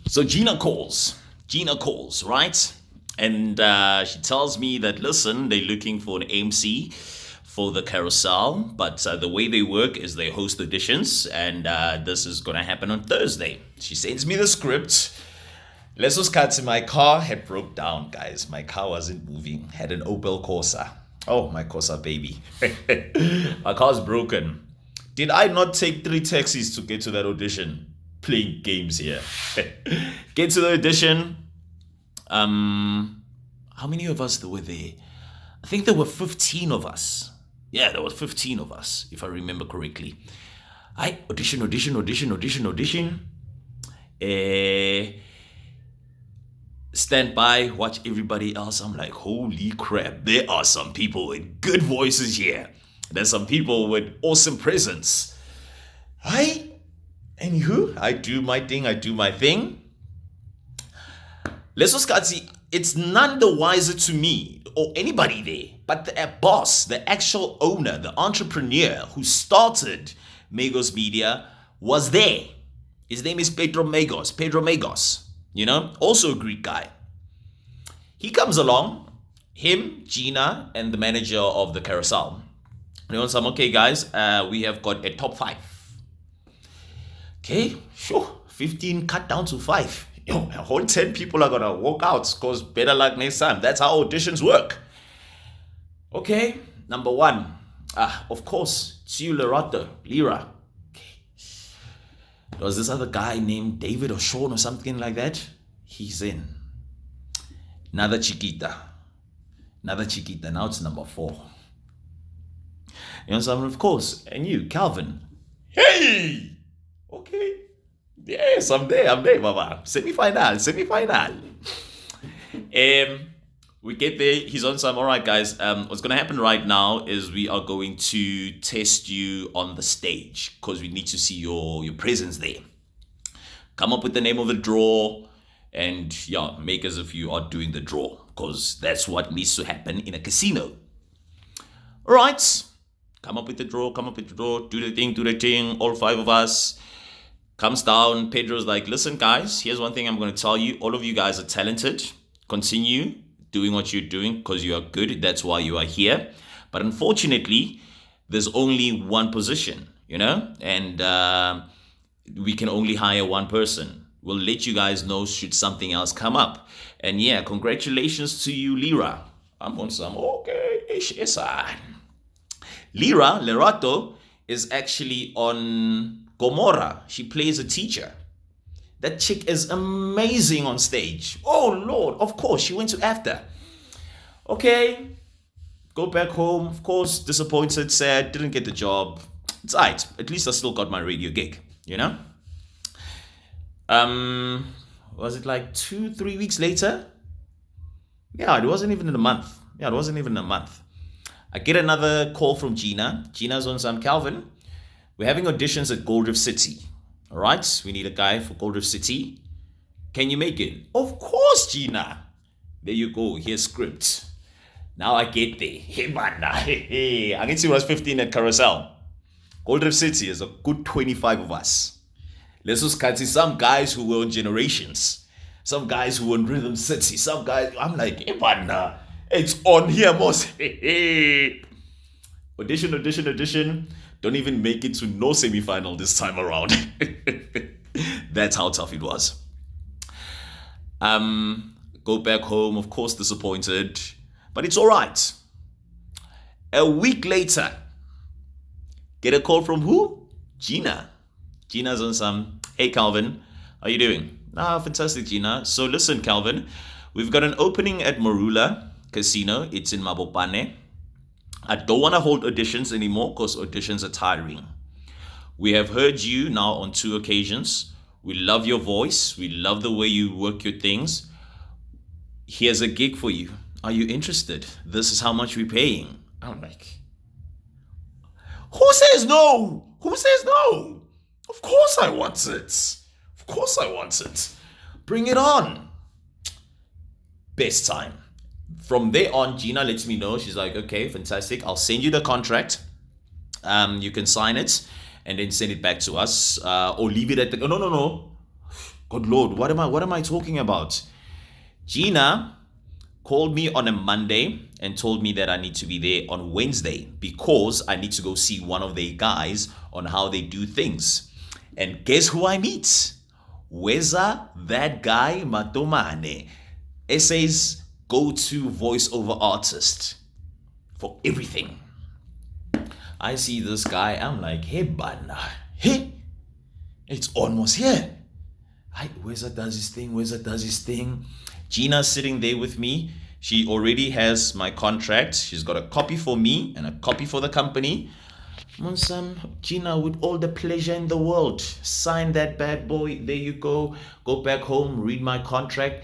So Gina calls, right? And she tells me that, listen, they're looking for an MC for the carousel, but the way they work is they host auditions, and this is going to happen on Thursday. She sends me the script. Lesos cuts in my car had broke down, guys. My car wasn't moving. Had an Opel Corsa. Oh, my Corsa baby. My car's broken. Did I not take 3 taxis to get to that audition? Playing games here. Get to the audition. How many of us were there? I think there were 15 of us. Yeah, there was 15 of us, if I remember correctly. I audition. Stand by, watch everybody else. I'm like, holy crap, there are some people with good voices here. There's some people with awesome presence. Anywho, I do my thing. Lesos Katsi, it's none the wiser to me or anybody there, but the boss, the actual owner, the entrepreneur who started Magos Media was there. His name is Pedro Magos, also a Greek guy. He comes along, him, Gina, and the manager of the carousel. Okay, guys, we have got a top 5. Okay, sure, 15 cut down to 5. A whole 10 people are gonna walk out because better luck next time. That's how auditions work. Okay, number 1. Of course, it's you, Lira. Okay. There was this other guy named David or Sean or something like that. He's in. Another Chiquita. Now it's number 4. Of course, and you, Calvin. Hey! Okay. Yes, I'm there, Baba. Semi-final. We get there, he's on some. All right, guys, what's going to happen right now is we are going to test you on the stage because we need to see your presence there. Come up with the name of the draw and, make as if you are doing the draw because that's what needs to happen in a casino. All right. Come up with the draw, do the thing, all 5 of us. Comes down, Pedro's like, listen guys, here's one thing I'm going to tell you. All of you guys are talented. Continue doing what you're doing because you are good. That's why you are here. But unfortunately, there's only one position, and we can only hire one person. We'll let you guys know should something else come up. And congratulations to you, Lira. I'm on some, okay, yes, Lira Lerato is actually on Gomorrah. She plays a teacher. That chick is amazing on stage. Oh Lord, of course, she went to AFTA. Okay, go back home. Of course, disappointed, sad, didn't get the job. It's alright. At least I still got my radio gig, Was it like 2-3 weeks later? Yeah, it wasn't even in a month. I get another call from Gina. Gina's on some, Calvin. We're having auditions at Gold Reef City. All right, we need a guy for Gold Reef City. Can you make it? Of course, Gina. There you go. Here's script. Now I get there. Hey, man. Hey. I can see was 15 at Carousel. Gold Reef City is a good 25 of us. Let's just see some guys who were on Generations. Some guys who were on Rhythm City. Some guys, I'm like, hey, man. It's on here, Moss. Audition. Don't even make it to no semi-final this time around. That's how tough it was. Go back home, of course, disappointed. But it's all right. A week later, get a call from who? Gina. Gina's on some, hey, Calvin, how you doing? Fantastic, Gina. So listen, Calvin, we've got an opening at Marula Casino. It's in Mabopane. I don't want to hold auditions anymore because auditions are tiring. We have heard you now on 2 occasions. We love your voice. We love the way you work your things. Here's a gig for you. Are you interested? This is how much we're paying. I'm like, who says no? Of course I want it. Bring it on. Best time. From there on, Gina lets me know. She's like, okay, fantastic. I'll send you the contract. You can sign it and then send it back to us. Or leave it at the... No. Good Lord, what am I talking about? Gina called me on a Monday and told me that I need to be there on Wednesday because I need to go see one of their guys on how they do things. And guess who I meet? Weza, that guy, Matomane, SA's go-to voiceover artist for everything. I see this guy, I'm like, hey, Bana, hey, it's almost here. Weza does his thing. Gina's sitting there with me. She already has my contract. She's got a copy for me and a copy for the company. Monsam, Gina, with all the pleasure in the world, sign that bad boy. There you go. Go back home, read my contract.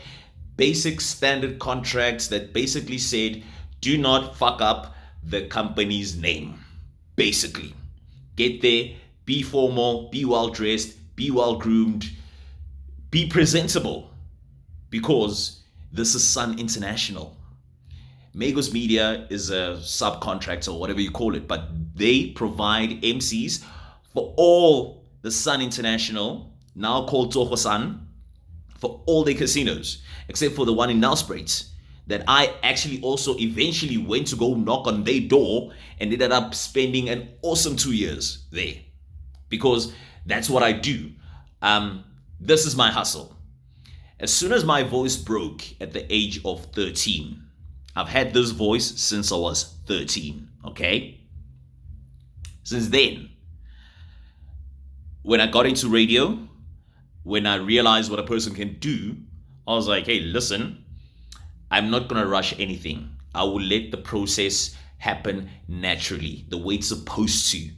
Basic standard contracts that basically said, do not fuck up the company's name. Basically, get there, be formal, be well dressed, be well groomed, be presentable, because this is Sun International. Magos Media is a subcontractor or whatever you call it, but they provide MCs for all the Sun International, now called Toho Sun, for all their casinos, except for the one in Nelspruit that I actually also eventually went to go knock on their door and ended up spending an awesome 2 years there, because that's what I do. This is my hustle. As soon as my voice broke at the age of 13, I've had this voice since I was 13, okay? Since then, when I got into radio, when I realized what a person can do, I was like, hey, listen, I'm not going to rush anything. I will let the process happen naturally, the way it's supposed to.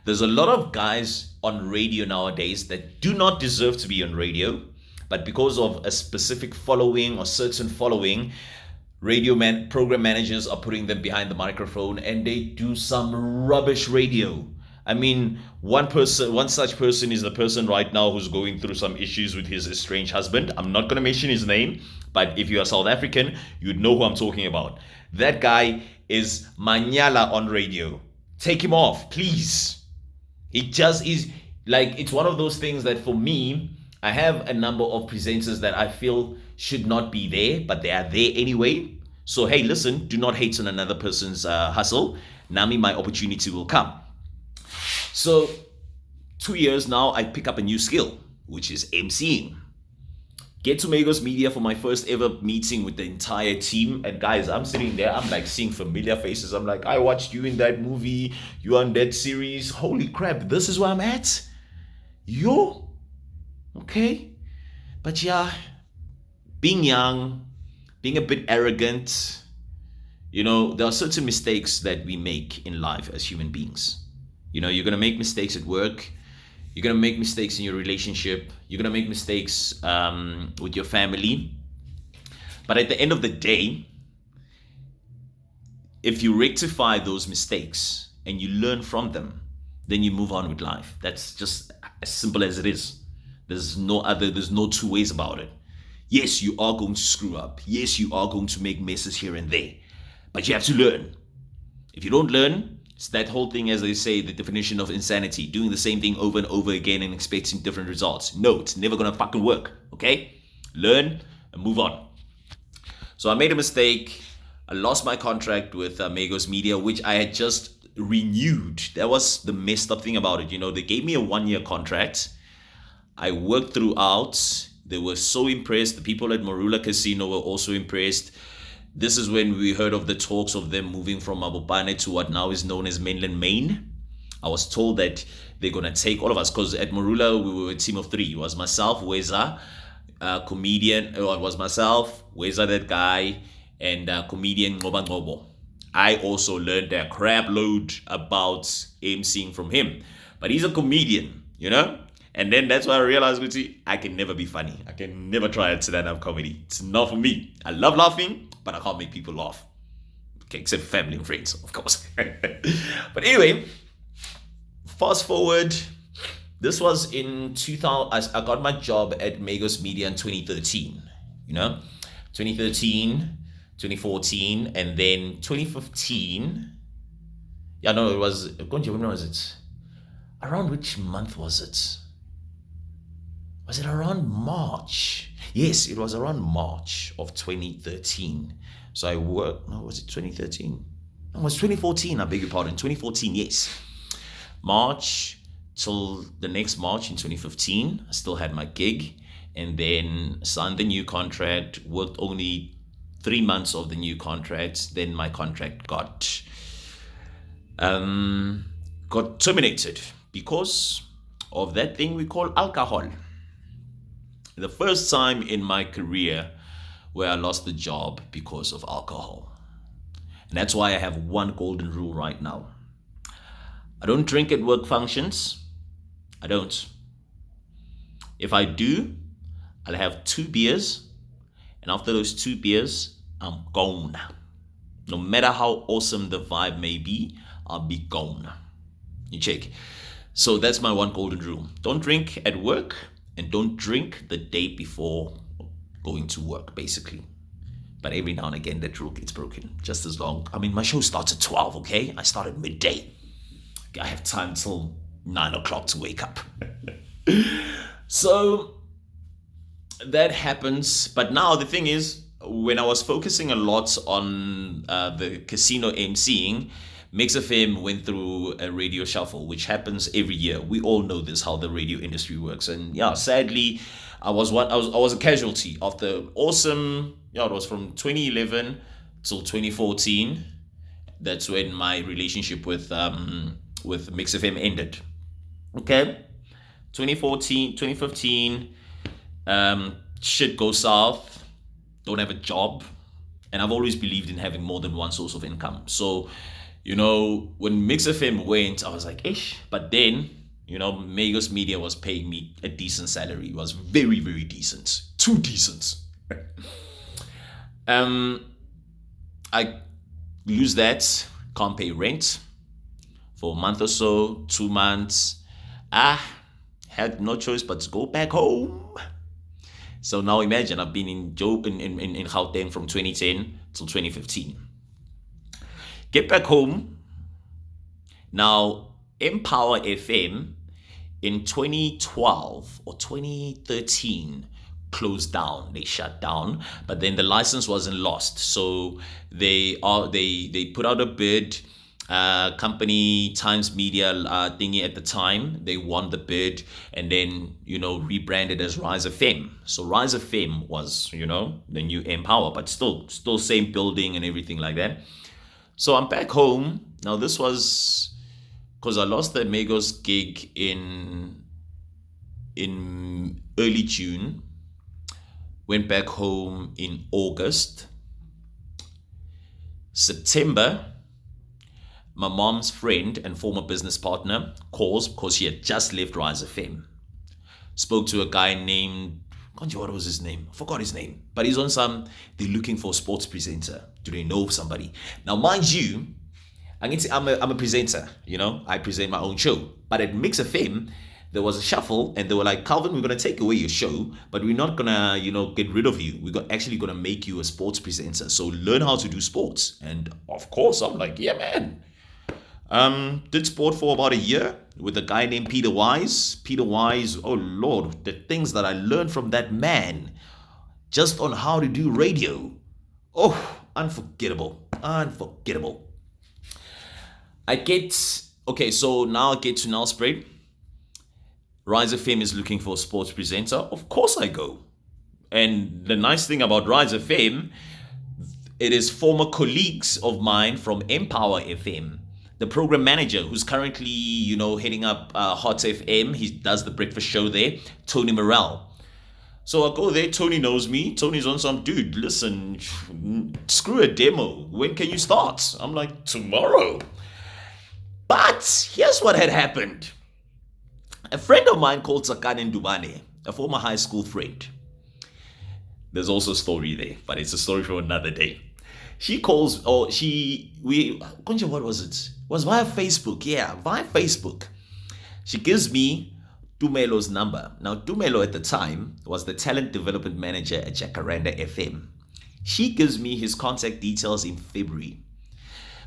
There's a lot of guys on radio nowadays that do not deserve to be on radio, but because of a specific following or certain following, program managers are putting them behind the microphone and they do some rubbish radio. I mean, one such person is the person right now who's going through some issues with his estranged husband. I'm not going to mention his name, but if you are South African, you'd know who I'm talking about. That guy is Manyala on radio. Take him off, please. He just is like, it's one of those things that for me, I have a number of presenters that I feel should not be there, but they are there anyway. So, hey, listen, do not hate on another person's hustle. Nami, my opportunity will come. So 2 years now, I pick up a new skill, which is MCing. Get to Magos Media for my first ever meeting with the entire team. And guys, I'm sitting there, I'm like seeing familiar faces. I'm like, I watched you in that movie, you on that series. Holy crap, this is where I'm at? Yo? Okay. But yeah, being young, being a bit arrogant, you know, there are certain mistakes that we make in life as human beings. You know, you're going to make mistakes at work. You're going to make mistakes in your relationship. You're going to make mistakes with your family. But at the end of the day, if you rectify those mistakes and you learn from them, then you move on with life. That's just as simple as it is. There's no two ways about it. Yes, you are going to screw up. Yes, you are going to make messes here and there. But you have to learn. If you don't learn, it's that whole thing, as they say, the definition of insanity, doing the same thing over and over again and expecting different results. No, it's never gonna fucking work, okay? Learn and move on. So I made a mistake. I lost my contract with Magos Media, which I had just renewed. That was the messed up thing about it. You know, they gave me a 1-year contract. I worked throughout. They were so impressed. The people at Marula Casino were also impressed. This is when we heard of the talks of them moving from Mabopane to what now is known as Mainland Main. I was told that they're going to take all of us, because at Marula, we were a team of 3. It was myself, Weza, comedian. It was myself, Weza, that guy, and comedian Ngoba Ngobo. I also learned a crap load about emceeing from him. But he's a comedian, you know? And then that's why I realized, I can never be funny. I can never try to stand-up comedy. It's not for me. I love laughing, but I can't make people laugh. Okay, except family and friends, of course. But anyway, fast forward. This was in 2000. I got my job at Magos Media in 2013. You know, 2013, 2014, and then 2015. Yeah, no, it was. When was it? Around which month was it? Was it around March? Yes, it was around March of 2013. So I worked, no, was it 2013? No, it was 2014, I beg your pardon. 2014, yes. March till the next March in 2015, I still had my gig, and then signed the new contract, worked only 3 months of the new contract, then my contract got terminated because of that thing we call alcohol. The first time in my career where I lost the job because of alcohol. And that's why I have one golden rule right now. I don't drink at work functions. I don't. If I do, I'll have 2 beers, and after those 2 beers, I'm gone. No matter how awesome the vibe may be, I'll be gone. You check. So that's my one golden rule. Don't drink at work, and don't drink the day before going to work, basically. But every now and again, that rule gets broken. Just as long. I mean, my show starts at 12, okay? I start at midday. I have time till 9 o'clock to wake up. So that happens. But now the thing is, when I was focusing a lot on the casino emceeing, Mix FM went through a radio shuffle, which happens every year. We all know this, how the radio industry works. And yeah, sadly, I was a casualty of the awesome. Yeah, it was from 2011 till 2014. That's when my relationship with Mix FM ended. Okay, 2014, 2015, shit goes south. Don't have a job, and I've always believed in having more than one source of income. So, when Mix FM went, I was like, ish. But then, Magos Media was paying me a decent salary. It was very, very decent. Too decent. I lose that, can't pay rent for a month or so, 2 months. Had no choice but to go back home. So now imagine, I've been in Gauteng from 2010 till 2015. Get back home. Now, Empower FM in 2012 or 2013 closed down. They shut down, but then the license wasn't lost. So they put out a bid. Company Times Media thingy at the time, they won the bid, and then rebranded as Rise FM. So Rise FM was the new Empower, but still same building and everything like that. So I'm back home now. This was because I lost the Magos gig in early June. Went back home in August. September, my mom's friend and former business partner calls because she had just left Rise FM. Spoke to a guy named, what was his name? I forgot his name. But he's on they're looking for a sports presenter. Do they know somebody? Now, mind you, I'm a presenter, I present my own show. But at Mix FM, there was a shuffle, and they were like, Calvin, we're going to take away your show, but we're not going to, get rid of you. We're actually going to make you a sports presenter. So learn how to do sports. And of course, I'm like, yeah, man. Did sport for about a year with a guy named Peter Wise. Peter Wise, oh Lord, the things that I learned from that man just on how to do radio. Oh, unforgettable. So now I get to Nelspruit. Rise FM is looking for a sports presenter. Of course I go. And the nice thing about Rise FM, it is former colleagues of mine from Empower FM. The program manager who's currently, heading up Hot FM, he does the breakfast show there, Tony Morrell. So I go there, Tony knows me. Tony's on some, dude, listen, screw a demo. When can you start? I'm like, tomorrow. But here's what had happened. A friend of mine called Sakane Ndubane, a former high school friend. There's also a story there, but it's a story for another day. She calls, what was it? It was via Facebook. Yeah, via Facebook. She gives me Dumelo's number. Now, Dumelo at the time was the talent development manager at Jacaranda FM. She gives me his contact details in February.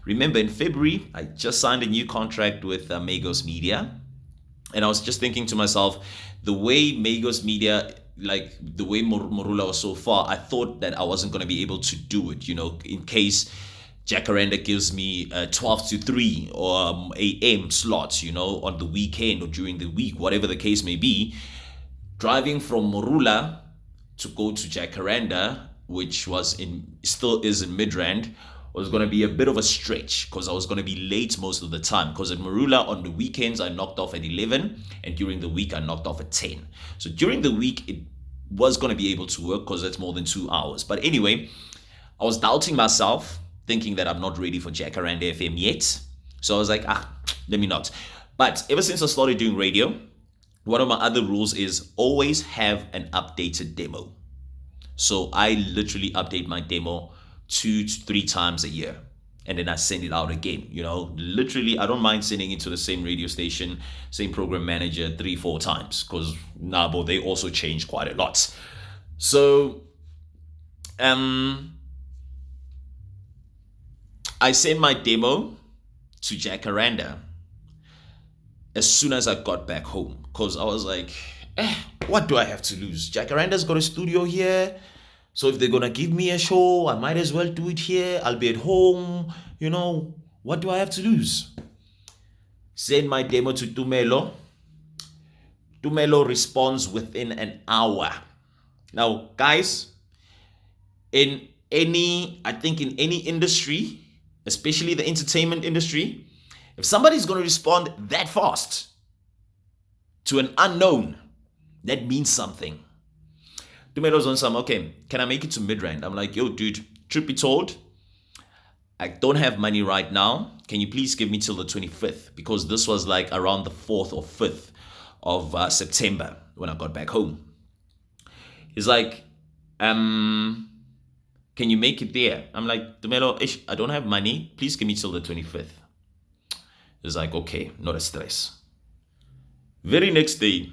Remember, in February, I just signed a new contract with Magos Media. And I was just thinking to myself, the way Magos Media, like the way Morula was so far, I thought that I wasn't going to be able to do it, in case Jacaranda gives me a 12 to 3 or AM slots, on the weekend or during the week, whatever the case may be. Driving from Morula to go to Jacaranda, which still is in Midrand, was going to be a bit of a stretch because I was going to be late most of the time. Because at Marula on the weekends I knocked off at 11, and during the week I knocked off at 10. So during the week it was going to be able to work because that's more than 2 hours. But anyway, I was doubting myself, thinking that I'm not ready for Jacaranda FM yet. So I was like, let me not. But ever since I started doing radio, one of my other rules is always have an updated demo. So I literally update my demo 2 to 3 times a year, and then I send it out again. Literally, I don't mind sending it to the same radio station, same program manager 3-4 times, because they also change quite a lot. So I sent my demo to Jacaranda as soon as I got back home, because I was like, what do I have to lose? Jacaranda's got a studio here. So if they're going to give me a show, I might as well do it here. I'll be at home. What do I have to lose? Send my demo to Tumelo. Tumelo responds within an hour. Now, guys, in any industry, especially the entertainment industry, if somebody's going to respond that fast to an unknown, that means something. Tumelo's on some, okay, can I make it to Midrand? I'm like, yo, dude, truth be told, I don't have money right now. Can you please give me till the 25th? Because this was like around the 4th or 5th of September when I got back home. He's like, can you make it there? I'm like, Tumelo, I don't have money. Please give me till the 25th. He's like, okay, not a stress. Very next day,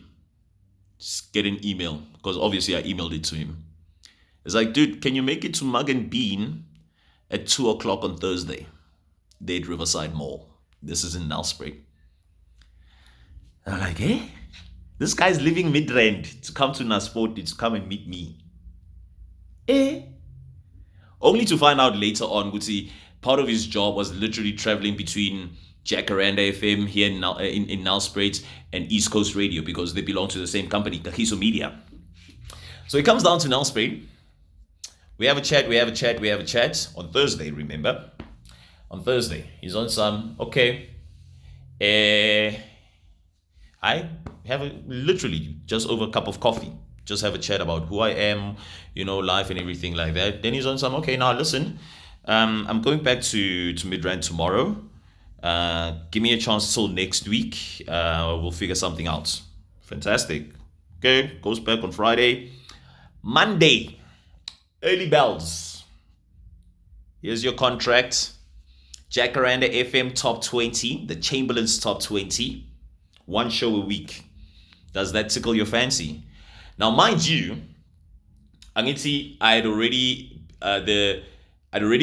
just get an email, because obviously I emailed it to him. It's like, dude, can you make it to Mug and Bean at 2 o'clock on Thursday? They're at Riverside Mall. This is in Nelspruit. And I'm like, this guy's leaving Midrand to come to Naspoti to come and meet me. Only to find out later on, Guti, part of his job was literally traveling between Jacaranda FM here in Nelspruit and East Coast Radio, because they belong to the same company, Kagiso Media. So he comes down to Nelspruit. We have a chat on Thursday, remember? On Thursday, he's on some, okay. I have literally just over a cup of coffee. Just have a chat about who I am, life and everything like that. Then he's on some, okay, now listen, I'm going back to Midrand tomorrow. Give me a chance till next week. We'll figure something out. Fantastic. Okay, goes back on Friday. Monday, early bells. Here's your contract. Jacaranda FM Top 20, the Chamberlain's Top 20. 1 show a week. Does that tickle your fancy? Now, mind you, Angiti, I'd already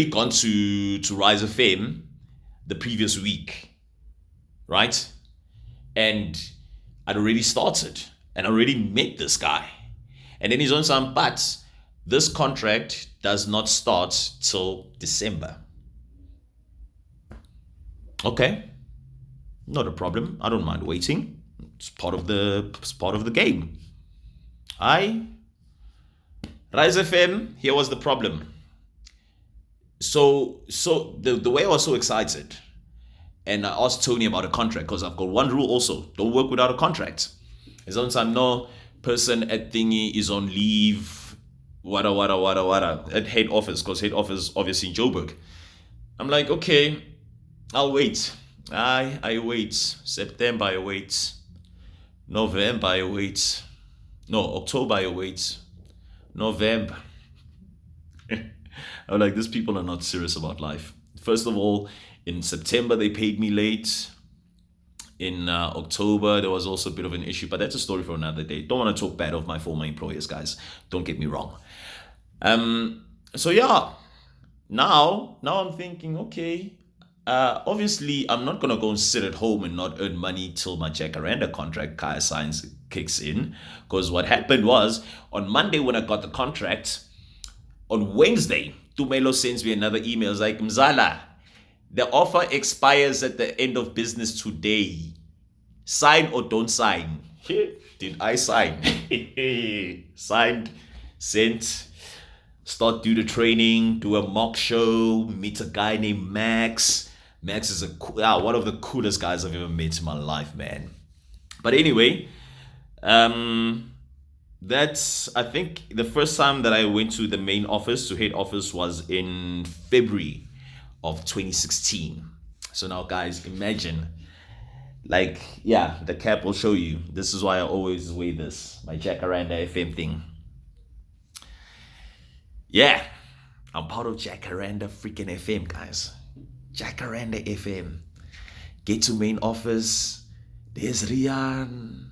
gone to Rise of Fame the previous week, right? And I'd already started and already met this guy. And then he's on some, but this contract does not start till December. Okay, not a problem. I don't mind waiting. It's part of the game. Rise FM, here was the problem. So the way I was so excited, and I asked Tony about a contract, because I've got one rule also: don't work without a contract. As long as I'm no person at thingy is on leave, wada at head office, because head office obviously in Joburg. I'm like, okay, I'll wait. I wait. September I wait. November I wait. No, October I wait. November. I'm like, these people are not serious about life. First of all, in September, they paid me late. In October, there was also a bit of an issue, but that's a story for another day. Don't want to talk bad of my former employers, guys. Don't get me wrong. So yeah, now I'm thinking, okay, Obviously, I'm not gonna go and sit at home and not earn money till my Jacaranda contract Kaya signs kicks in. Because what happened was on Monday when I got the contract, on Wednesday, Tumelo sends me another email. It's like, Mzala, the offer expires at the end of business today. Sign or don't sign. Did I sign? Signed, sent, start do the training, do a mock show, meet a guy named Max. Max is one of the coolest guys I've ever met in my life, man. But anyway, that's, I think, the first time that I went to the main office, to head office, was in February of 2016. So now, guys, imagine, like, yeah, the cap will show you. This is why I always wear this, my Jacaranda FM thing. Yeah, I'm part of Jacaranda freaking FM, guys. Jacaranda FM. Get to main office. There's Rian.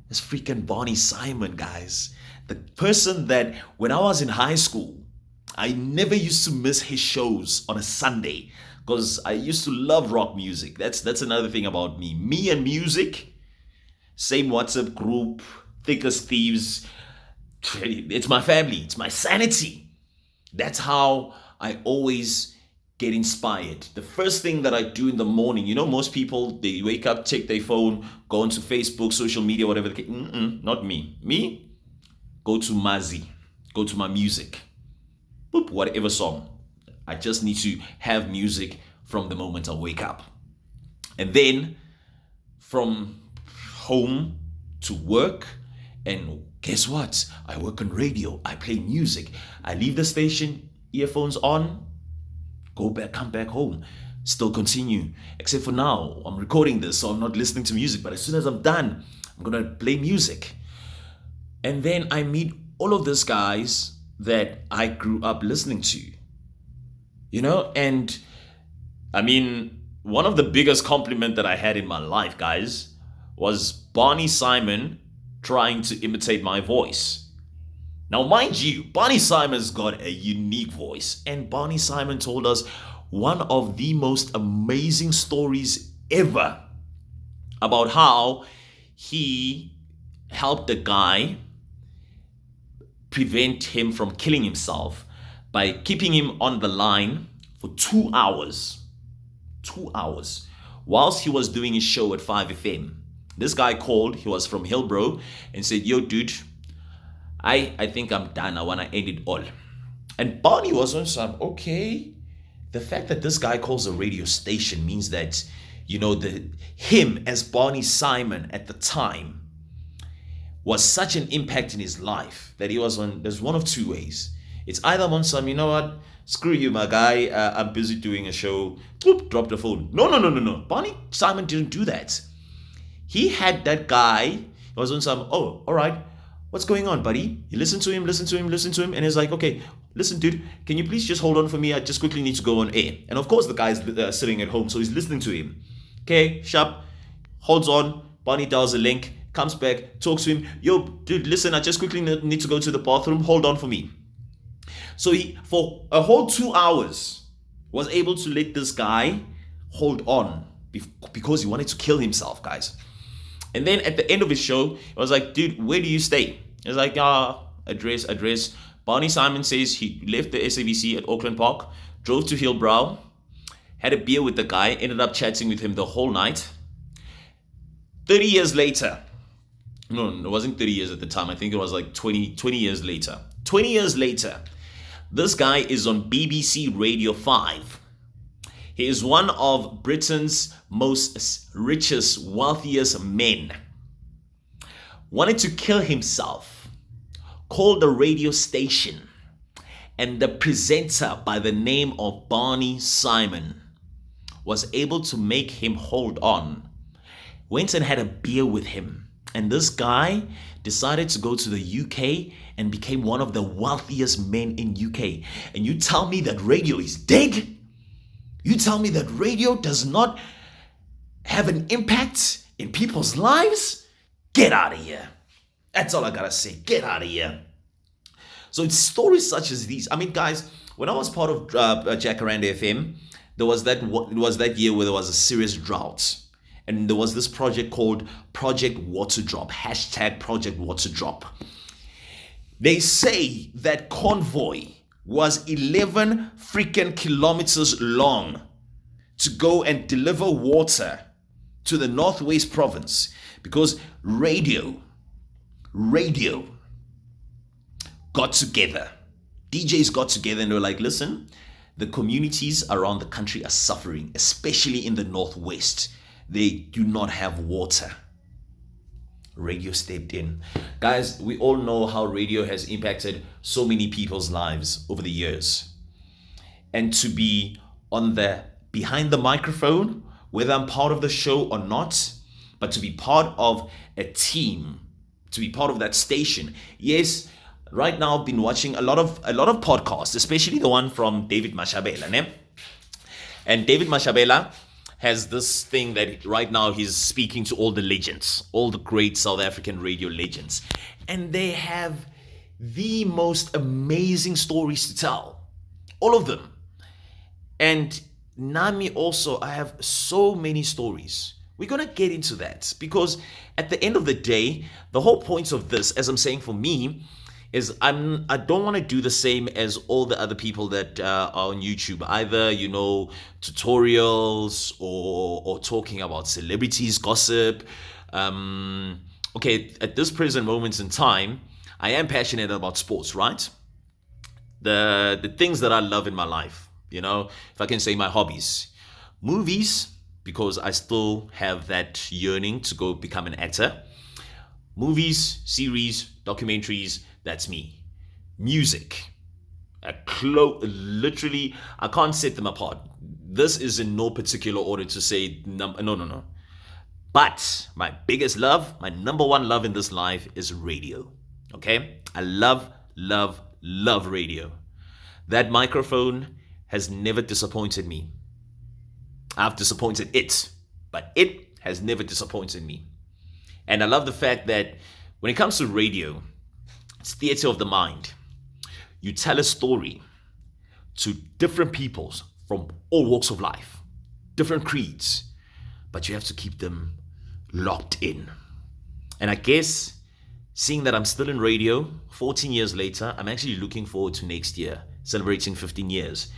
There's freaking Bonnie Simon, guys. The person that when I was in high school, I never used to miss his shows on a Sunday because I used to love rock music. That's another thing about me. Me and music, same WhatsApp group, thick as thieves. It's my family. It's my sanity. That's how I always get inspired. The first thing that I do in the morning, most people, they wake up, check their phone, go onto Facebook, social media, whatever. Not me. Me, go to Mazi, go to my music. Boop, whatever song. I just need to have music from the moment I wake up. And then from home to work, and guess what? I work on radio. I play music. I leave the station, earphones on, come back home, still continue. Except for now, I'm recording this, so I'm not listening to music. But as soon as I'm done, I'm gonna play music. And then I meet all of these guys that I grew up listening to. And I mean, one of the biggest compliment that I had in my life, guys, was Barney Simon trying to imitate my voice. Now, mind you, Barney Simon's got a unique voice, and Barney Simon told us one of the most amazing stories ever about how he helped a guy prevent him from killing himself by keeping him on the line for 2 hours. 2 hours. Whilst he was doing his show at 5FM. This guy called, he was from Hillbrow, and said, yo, dude, I think I'm done. I want to end it all. And Barney was on some, okay. The fact that this guy calls a radio station means that, him as Barney Simon at the time was such an impact in his life that he was on, there's one of two ways. It's either I'm on some, screw you, my guy, I'm busy doing a show, whoop, drop the phone. No. Barney Simon didn't do that. He had that guy, he was on some, oh, all right, what's going on, buddy? You listen to him, and he's like, okay, listen, dude, can you please just hold on for me? I just quickly need to go on air. And of course, the guy's sitting at home, so he's listening to him. Okay, sharp, holds on, Barney dials a link, comes back, talks to him. Yo, dude, listen, I just quickly need to go to the bathroom. Hold on for me. So he, for a whole 2 hours, was able to let this guy hold on because he wanted to kill himself, guys. And then at the end of his show, it was like, dude, where do you stay? It's like, address. Barney Simon says he left the SABC at Auckland Park, drove to Hillbrow, had a beer with the guy, ended up chatting with him the whole night. 30 years later, no, it wasn't 30 years at the time. I think it was like 20 years later. 20 years later, this guy is on BBC Radio 5. He is one of Britain's most richest, wealthiest men. Wanted to kill himself. Called a radio station. And the presenter by the name of Barney Simon was able to make him hold on. Went and had a beer with him. And this guy decided to go to the UK and became one of the wealthiest men in UK. And you tell me that radio is dead? You tell me that radio does not have an impact in people's lives? Get out of here. That's all I gotta say. Get out of here. So it's stories such as these. I mean, guys, when I was part of Jacaranda FM, It was that year where there was a serious drought, and there was this project called Project Water Drop, hashtag Project Water Drop. They say that convoy was 11 freaking kilometers long to go and deliver water to the Northwest province, because radio got together. DJs got together and they were like, listen, the communities around the country are suffering, especially in the Northwest. They do not have water. Radio stepped in. Guys, we all know how radio has impacted so many people's lives over the years. And to be behind the microphone, whether I'm part of the show or not, but to be part of a team, to be part of that station. Yes, right now I've been watching a lot of podcasts, especially the one from David Mashabela, ne? And David Mashabela has this thing that right now he's speaking to all the legends, all the great South African radio legends. And they have the most amazing stories to tell. All of them. And Nami also, I have so many stories. We're going to get into that because at the end of the day, the whole point of this, as I'm saying for me, is I don't want to do the same as all the other people that are on YouTube, either, tutorials or talking about celebrities, gossip. Okay, at this present moment in time, I am passionate about sports, right? The things that I love in my life, if I can say my hobbies. Movies, because I still have that yearning to go become an actor. Movies, series, documentaries, that's me. Music. Literally, I can't set them apart. This is in no particular order to say, no. But my biggest love, my number one love in this life is radio. Okay? I love radio. That microphone has never disappointed me. I've disappointed it, but it has never disappointed me. And I love the fact that when it comes to radio, it's theater of the mind. You tell a story to different peoples from all walks of life, different creeds, but you have to keep them locked in. And I guess seeing that I'm still in radio 14 years later, I'm actually looking forward to next year, celebrating 15 years.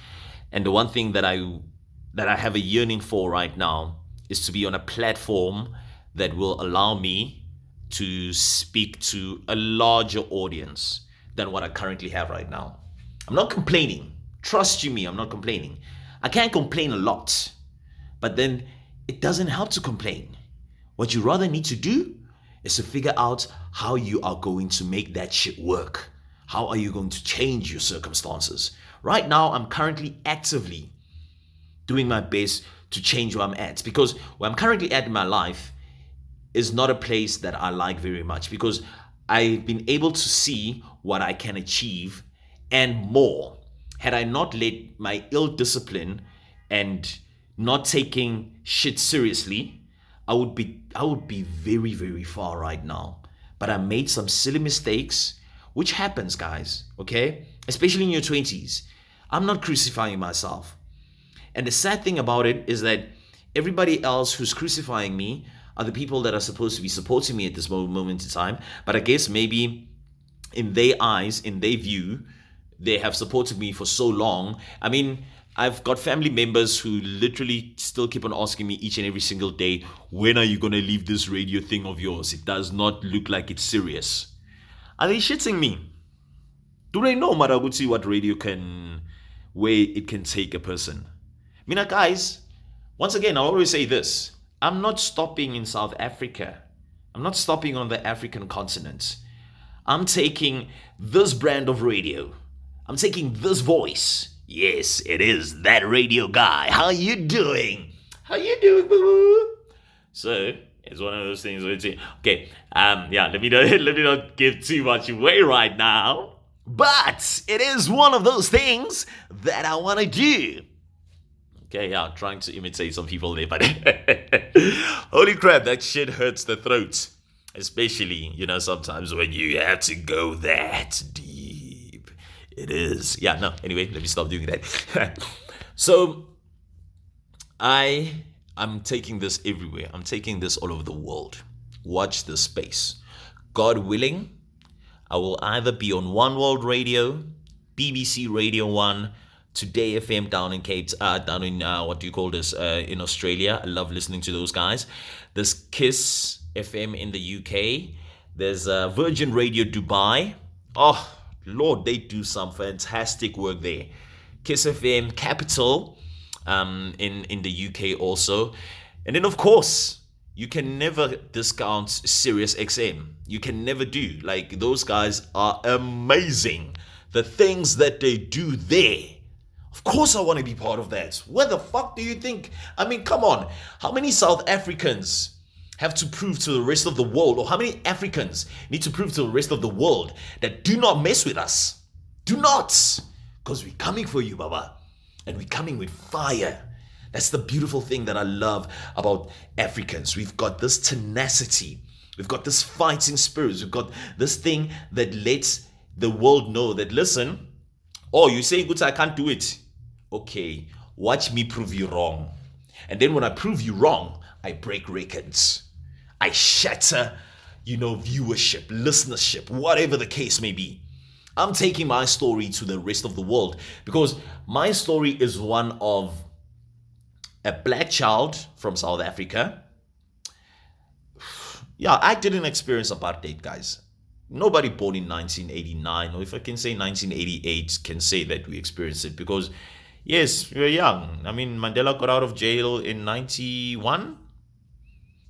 And the one thing that I have a yearning for right now is to be on a platform that will allow me to speak to a larger audience than what I currently have right now. I'm not complaining. Trust you me, I'm not complaining. I can't complain a lot, but then it doesn't help to complain. What you rather need to do is to figure out how you are going to make that shit work. How are you going to change your circumstances? Right now, I'm currently actively doing my best to change where I'm at, because where I'm currently at in my life is not a place that I like very much, because I've been able to see what I can achieve and more. Had I not let my ill discipline and not taking shit seriously, I would be very, very far right now. But I made some silly mistakes, which happens, guys, okay? Especially in your 20s. I'm not crucifying myself. And the sad thing about it is that everybody else who's crucifying me are the people that are supposed to be supporting me at this moment in time. But I guess maybe in their eyes, in their view, they have supported me for so long. I mean, I've got family members who literally still keep on asking me each and every single day, when are you going to leave this radio thing of yours? It does not look like it's serious. Are they shitting me? Do they know, Maraguti, what radio where it can take a person? Mina, guys, once again, I always say this. I'm not stopping in South Africa. I'm not stopping on the African continent. I'm taking this brand of radio. I'm taking this voice. Yes, it is that radio guy. How you doing? How you doing, boo? So, it's one of those things where it's, okay, let me not give too much away right now. But it is one of those things that I want to do. Okay, yeah, I'm trying to imitate some people there, but holy crap, that shit hurts the throat. Especially, sometimes when you have to go that deep. It is. Yeah, no, anyway, let me stop doing that. So, I'm taking this everywhere. I'm taking this all over the world. Watch this space. God willing, I will either be on One World Radio, BBC Radio 1, Today FM down in down in what do you call this, in Australia. I love listening to those guys. There's Kiss FM in the UK. There's Virgin Radio Dubai. Oh Lord, they do some fantastic work there. Kiss FM Capital in the UK also. And then of course, you can never discount Sirius XM. You can never do. Like, those guys are amazing. The things that they do there. Of course I want to be part of that. Where the fuck do you think? I mean, come on. How many South Africans have to prove to the rest of the world, or how many Africans need to prove to the rest of the world that do not mess with us? Do not. Because we're coming for you, Baba. And we're coming with fire. That's the beautiful thing that I love about Africans. We've got this tenacity. We've got this fighting spirit. We've got this thing that lets the world know that, listen, oh, you're saying, good, I can't do it. Okay, watch me prove you wrong. And then when I prove you wrong, I break records. I shatter, viewership, listenership, whatever the case may be. I'm taking my story to the rest of the world because my story is one of a black child from South Africa. Yeah, I didn't experience apartheid, guys. Nobody born in 1989, or if I can say 1988, can say that we experienced it because, yes, we were young. I mean, Mandela got out of jail in 91,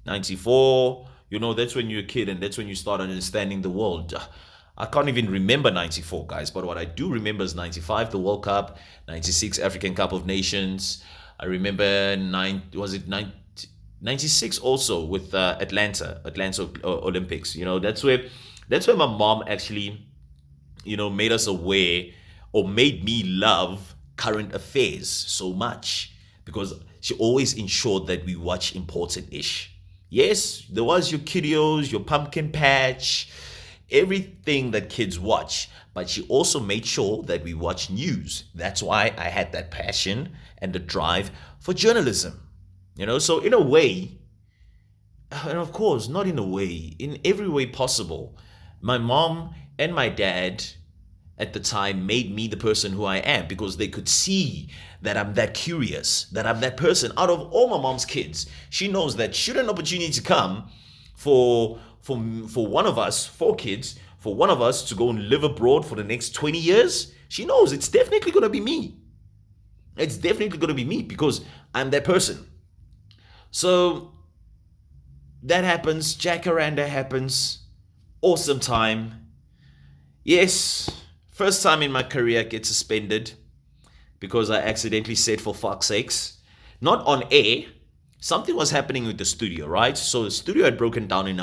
94. That's when you're a kid and that's when you start understanding the world. I can't even remember 94, guys, but what I do remember is 95, the World Cup, 96, African Cup of Nations. I remember 96 also with Atlanta Olympics. That's where my mom actually, made us aware, or made me love current affairs so much, because she always ensured that we watch important-ish. Yes, there was your Kiddios, your Pumpkin Patch, everything that kids watch, but she also made sure that we watch news. That's why I had that passion and the drive for journalism. So in a way, and of course, not in a way, in every way possible, my mom and my dad at the time made me the person who I am, because they could see that I'm that curious, that I'm that person. Out of all my mom's kids, she knows that should an opportunity come for one of us, 4 kids, for one of us to go and live abroad for the next 20 years, she knows it's definitely going to be me. It's definitely going to be me because I'm that person. So that happens. Jacaranda happens. Awesome time. Yes, first time in my career I get suspended because I accidentally said for fuck's sakes. Not on air. Something was happening with the studio, right? So the studio had broken down in